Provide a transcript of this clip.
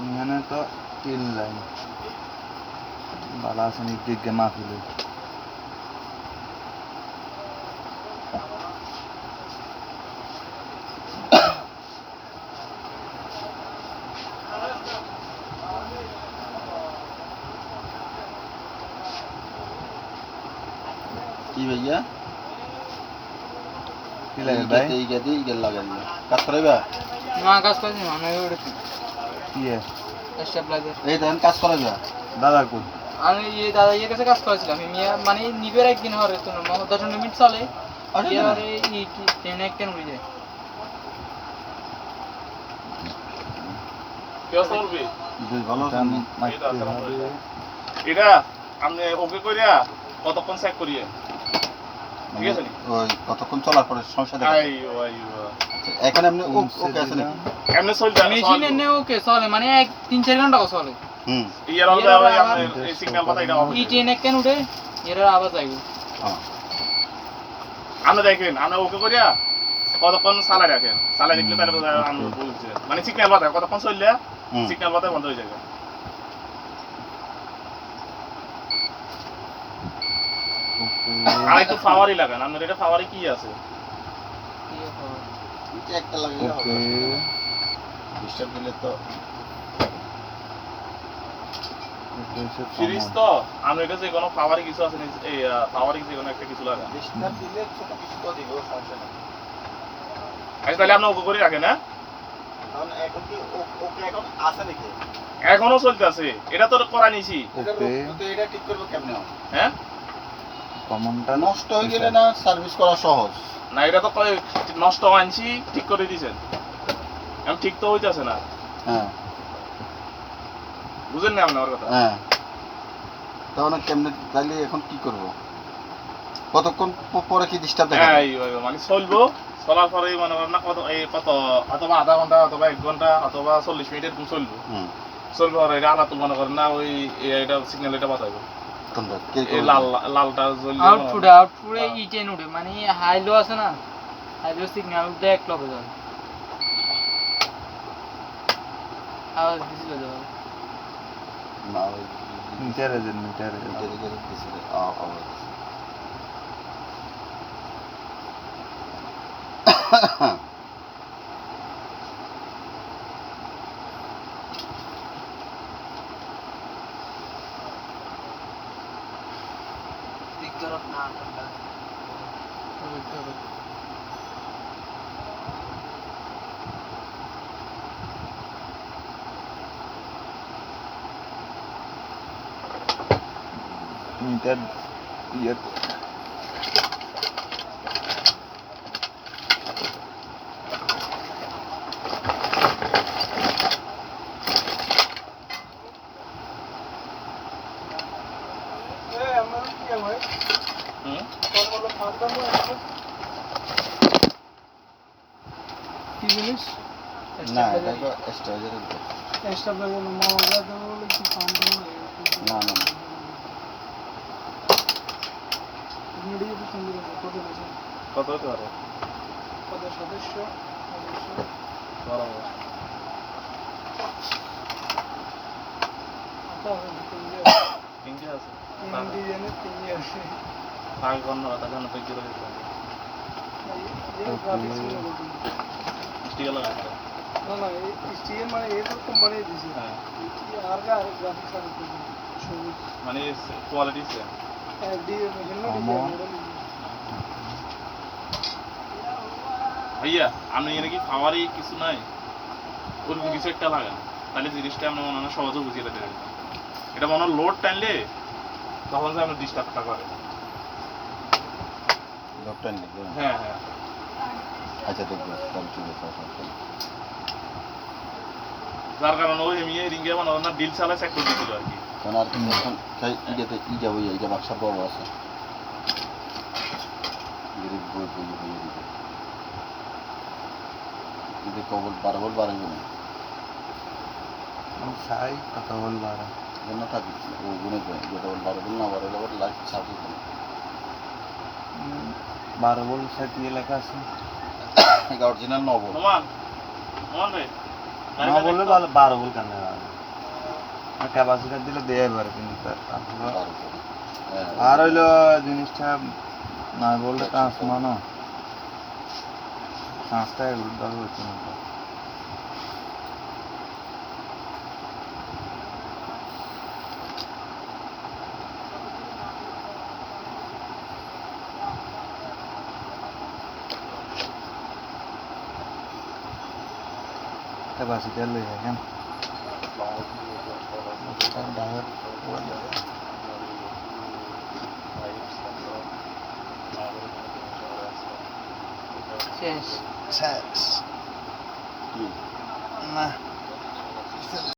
এখানে তো 3 লাইন বালা আছে দিকে মাহফিলে কি ভাইয়া কি লাগে ভাই এই গেদি ইগেল লাগাইল কাজ করাইবা না কাজ করছি না আমি ওটা কি স্টেবিলাইজার এই দেন কাজ করাইবা দাদা কো আমি এই দাদা এর কাছে কাজ করেছিলাম আমি মানে নিবের একদিন হরে তো 10 মিনিট চলে আর এই ট্রেনে কেন হয়ে যায় কেউ চলবে দুই ভালো জানি এটা আপনি ওকে করিয়া কতক্ষণ চেক করিয়ে ঠিক আছে ওই কতক্ষণ চলার পরে সমস্যা দেখা আইও আইও এখন এমনি ওকে আছে নাকি এমনি চলবে মেশিন এনে ওকে চলে মানে 3-4 ঘন্টা চলে ইয়ার হলো আপনার এই সিগন্যাল পাতা এটা এই ট্রেনে কেন উঠে এর আওয়াজ আইব আপনি দেখেন আপনি ওকে করিয়া কতক্ষণ চালাই রাখেন চালাই দেখলে তাহলে আমি বলছি মানে সিগন্যাল পাতা কতক্ষণ চললে সিগন্যাল পাতা বন্ধ হয়ে যাবে আর একটু ফাওয়ারি লাগান আপনার এটা ফাওয়ারি কি আছে এটা একটা লাগাইলে হবে ডিস্টার্ব দিলে তো সিরিজ তো আমরা এটা যে কোনো ফাওয়ারি কিছু আছে এই ফাওয়ারি যে কোনো একটা কিছু লাগান ডিস্টার্ব দিলে ছোট কিছু তো দিব সমস্যা নেই আচ্ছা তাহলে আপনি ওকে করে রাখেন হ্যাঁ কারণ এখন কি ওকে এখন আছে নাকি এখনো চলতেছে এটা তো করা নিছি তো এটা ঠিক করব কেমনে হ্যাঁ কমনটা নষ্ট হয়ে গেলে না সার্ভিস করা সহজ না এটা তো নষ্ট আনছি ঠিক করে দিয়েছেন এখন ঠিক তো হইতাছে না হ্যাঁ বুঝেন না আপনি আমার কথা হ্যাঁ তাহলে কেমনে তাইলে এখন কি করব কতক্ষণ পরে কি ডিস্টার্ব দেখা এই মানে চলবো চলার পরে মানে না কত এই কত অথবা আধা ঘন্টা অথবা 1 ঘন্টা অথবা 40 মিনিট এরকম চলবো চলবে আর এটা আলাদা মনে করেন না ওই এটা সিগন্যাল এটা বাতাইবো এই লালটা জ্বললে আউটপুটে ই ট্রেন উঠে মানে হাইলো আছে না হাইলো সিগন্যাল উঠে এক লবে যাবে আওয়াজ দিছিল যাবে না ওই মিটারে দিছিল আওয়াজ तरफ ना মিটার ইয়ে কি জিনিস না এটা তো স্ট্রাইজারের এক্সট্রা ব্যাগের মামলা দেবো বলে কি ফান্ড না না মিডিয়া তো সুন্দর আছে কত আছে কত হতে পারে কত সদস্য বরাবর তিনটে আছে ইন্ডিয়ানে তিনটে আছে আগে কোন কথা জানো তো কি করে স্টিল লাগা না না স্টিল মানে এই তো কোম্পানি দিছে হ্যাঁ আর গ্রাফিক্স আর সবুজ মানে কোয়ালিটি সেম ভাইয়া আপনি এখানে কি খাওয়ারই কিছু নাই ওরকম কিছু একটা লাগান তাহলে জিনিসটা আমরা মনে হয় সহজে বুঝিয়ে দিতে পারি এটা মনে হয় লোড টানলে তখন যে আপনার ডিস্টার্বটা করে ডক্টর নেই হ্যাঁ হ্যাঁ আচ্ছা দেখবো তাহলে ঠিক আছে যার কারণে ওই এমনি রিঙ্গে মানে ওনার ডিল চালায় চেক করে দিছিল আর কি কারণ আর কি এখন ই যাবো এইটা বাক্সা বড় আছে বই দিবে যদি কবল বারবল বাড়াইবে না সাই কথা বলবার জন্য থাকি ও গুনে যেটা বারবল না বারবল আবার লাইট সাথে 12 ভোল্ট সাথে লেখা আছে অরিজিনাল নব নোমান নোমান ভাই না বললে ভালো 12 বল কেন আর ক্যাপাসিটার দিলে দেয় পারে কিন্তু তারপর আর হইলো জিনিসটা না বললে ট্রান্সমানও ট্রান্সটা উল্টাবে হচ্ছে না ক্যাপাসিটার লই দেখেন শেষ শেষ কি না